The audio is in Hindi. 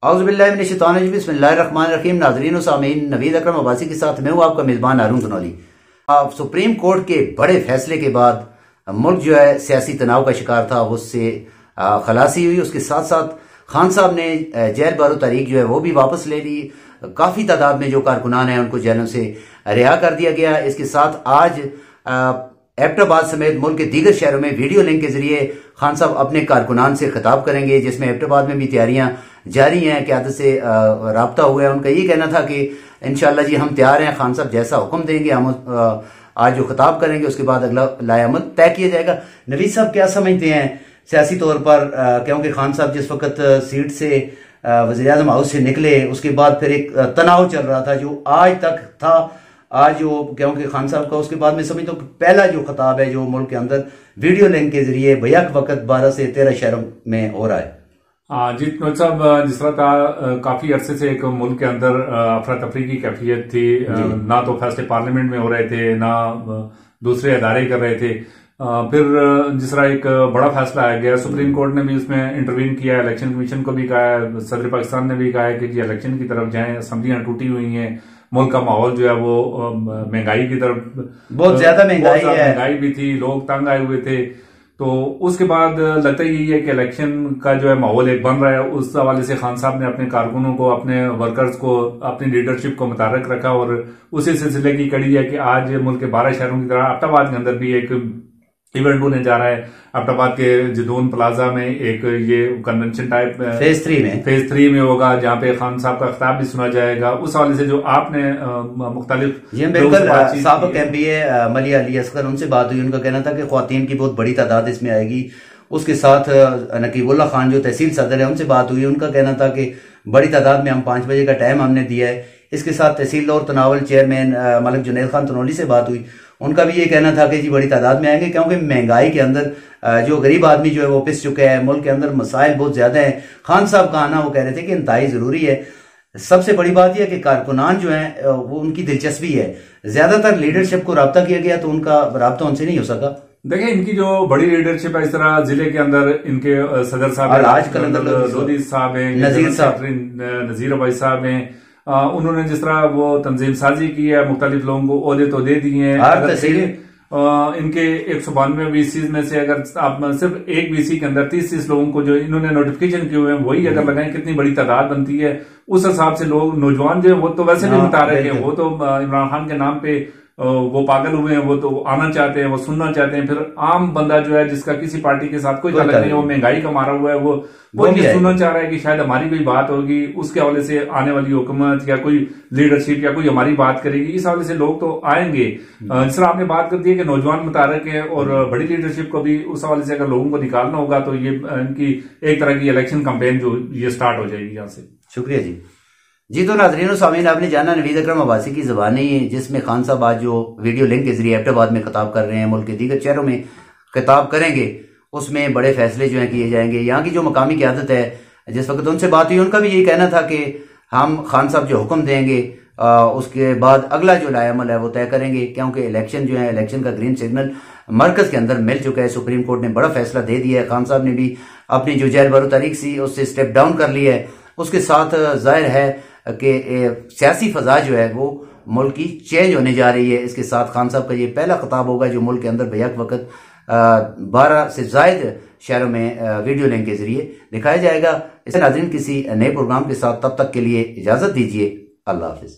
औज़ुबिल्लाहि बिस्मिल्लाहिर्रहमानिर्रहीम। नाज़रीन व सामीन, नवीद अकरम अब्बासी के साथ मैं हूँ आपका मेज़बान हारून तनौली। सुप्रीम कोर्ट के बड़े फैसले के बाद मुल्क जो है सियासी तनाव का शिकार था, उससे खलासी हुई। उसके साथ साथ खान साहब ने जेल बारो तारीख जो है वो भी वापस ले ली। काफ़ी तादाद में जो कारकुनान हैं उनको जेलों से रिहा कर दिया गया। इसके साथ आज एबटाबाद समेत मुल्क के दीगर शहरों में वीडियो लिंक के जरिए खान साहब अपने कारकुनान से खिताब करेंगे, जिसमें एबटाबाद में भी तैयारियां जारी हैं। क़यादत से राब्ता हुआ है। उनका ये कहना था कि इंशाअल्लाह जी हम तैयार हैं, खान साहब जैसा हुक्म देंगे हम आज जो खिताब करेंगे उसके बाद अगला लाएअमल तय किया जाएगा। नवीद साहब क्या समझते हैं सियासी तौर पर, क्योंकि खान साहब जिस वक्त सीट से वज़ीर आज़म हाउस से निकले उसके बाद फिर एक तनाव चल रहा था जो आज तक था। आज जो क्योंकि खान साहब का उसके बाद में समझता हूँ पहला जो खिताब है जो मुल्क के अंदर वीडियो लिंक के जरिए बैक वक्त 12 से 13 शहरों में हो रहा है। जी नवाज साहब, जिस तरह था काफी अरसे से एक मुल्क के अंदर अफरा तफरी की कैफियत थी। ना तो फैसले पार्लियामेंट में हो रहे थे, ना दूसरे अदारे कर रहे थे। फिर जिस तरह एक बड़ा फैसला आया गया, सुप्रीम कोर्ट ने भी उसमें इंटरवीन किया, इलेक्शन कमीशन को भी कहा है, सदर पाकिस्तान ने भी कहा है कि जी इलेक्शन की तरफ जाएं, असेंबलियां टूटी हुई हैं, मुल्क का माहौल जो है वो महंगाई की तरफ बहुत ज्यादा महंगाई भी थी, लोग तंग आए हुए थे। तो उसके बाद लगता ही यही है कि इलेक्शन का जो है माहौल एक बन रहा है। उस हवाले से खान साहब ने अपने कारकुनों को, अपने वर्कर्स को, अपनी लीडरशिप को मुतारक रखा और उसी सिलसिले की कड़ी है कि आज मुल्क के 12 शहरों की तरह एबटाबाद के अंदर भी एक इवेंट होने जा रहा है। एबटाबाद के जदून प्लाजा में एक ये कन्वेंशन टाइप फेज 3 में होगा, जहाँ पे खान साहब का खिताब भी सुना जाएगा। उस हवाले से जो आपने मुख्तलिफ साबिक एमपीए मलिया अली असगर उनसे बात हुई, उनका कहना था कि ख्वातीन की बहुत बड़ी तादाद इसमें आएगी। उसके साथ नकीबुल्ला खान जो तहसील सदर है उनसे बात हुई, उनका कहना था कि बड़ी तादाद में हम 5 बजे का टाइम हमने दिया है। इसके साथ तहसील और तनावल चेयरमैन मलिक जुनैद खान तनौली से बात हुई, उनका भी ये कहना था कि जी बड़ी तादाद में आएंगे, क्योंकि महंगाई के अंदर जो गरीब आदमी जो है वो पिस चुका है। मुल्क के अंदर मसाइल बहुत ज्यादा है। खान साहब का आना वो कह रहे थे कि इंतहाई जरूरी है। सबसे बड़ी बात यह है कि कारकुनान जो है वो उनकी दिलचस्पी है। ज्यादातर लीडरशिप को राब्ता किया गया तो उनका राब्ता उनसे नहीं हो सका। देखिए, इनकी जो बड़ी लीडरशिप है, इस तरह जिले के अंदर इनके सदर साहब आजकल लोधी साहब हैं, नजीर अबाई साहब हैं। उन्होंने जिस तरह वो तंजीम साजी की है, मुख्तलिफ लोगों को ओहदे तो दे दिए हैं। इनके 192 वीसी में से अगर आप सिर्फ एक वीसी के अंदर 30 लोगों को जो इन्होंने नोटिफिकेशन किए हुए हैं वही अगर लगाएं, कितनी बड़ी तादाद बनती है। उस हिसाब से लोग नौजवान जो है वो तो वैसे भी मुतारक है, वो तो इमरान खान के नाम पे वो पागल हुए हैं, वो तो आना चाहते हैं, वो सुनना चाहते हैं। फिर आम बंदा जो है जिसका किसी पार्टी के साथ कोई ताल्लुक नहीं है, वो महंगाई का मारा हुआ है, वो ये सुनना चाह रहा है कि शायद हमारी कोई बात होगी, उसके हवाले से आने वाली हुकूमत या कोई लीडरशिप या कोई हमारी बात करेगी। इस हवाले से लोग तो आएंगे। जिस तरह आपने बात कर दी है कि नौजवान मुतारक है और बड़ी लीडरशिप को भी उस हवाले से अगर लोगों को निकालना होगा तो ये इनकी एक तरह की इलेक्शन कैंपेन जो ये स्टार्ट हो जाएगी यहाँ से। शुक्रिया जी। तो नाज़रीन सामीन, आपने जाना नवीद अकरम अब्बासी की ज़बानी, जिसमें खान साहब आज जो वीडियो लिंक के जरिए एबटाबाद में खिताब कर रहे हैं, मुल्क के दीगर शहरों में खिताब करेंगे, उसमें बड़े फैसले जो हैं किए जाएंगे। यहाँ की जो मकामी क़यादत है, जिस वक्त उनसे बात हुई उनका भी यही कहना था कि हम खान साहब जो हुक्म देंगे उसके बाद अगला जो लाएअमल है वो तय करेंगे, क्योंकि इलेक्शन जो है, इलेक्शन का ग्रीन सिग्नल मरकज के अंदर मिल चुका है। सुप्रीम कोर्ट ने बड़ा फैसला दे दिया है। खान साहब ने भी अपनी जो जेल बारो तारीख थी उससे स्टेप डाउन कर लिया है। उसके साथ जाहिर है कि सियासी फजा जो है वो मुल्क की चेंज होने जा रही है। इसके साथ खान साहब का ये पहला खिताब होगा जो मुल्क के अंदर बैक वक्त 12 से जायद शहरों में वीडियो लिंक के जरिए दिखाया जाएगा। इसे नाज़रीन किसी नए प्रोग्राम के साथ, तब तक के लिए इजाजत दीजिए। अल्लाह हाफिज।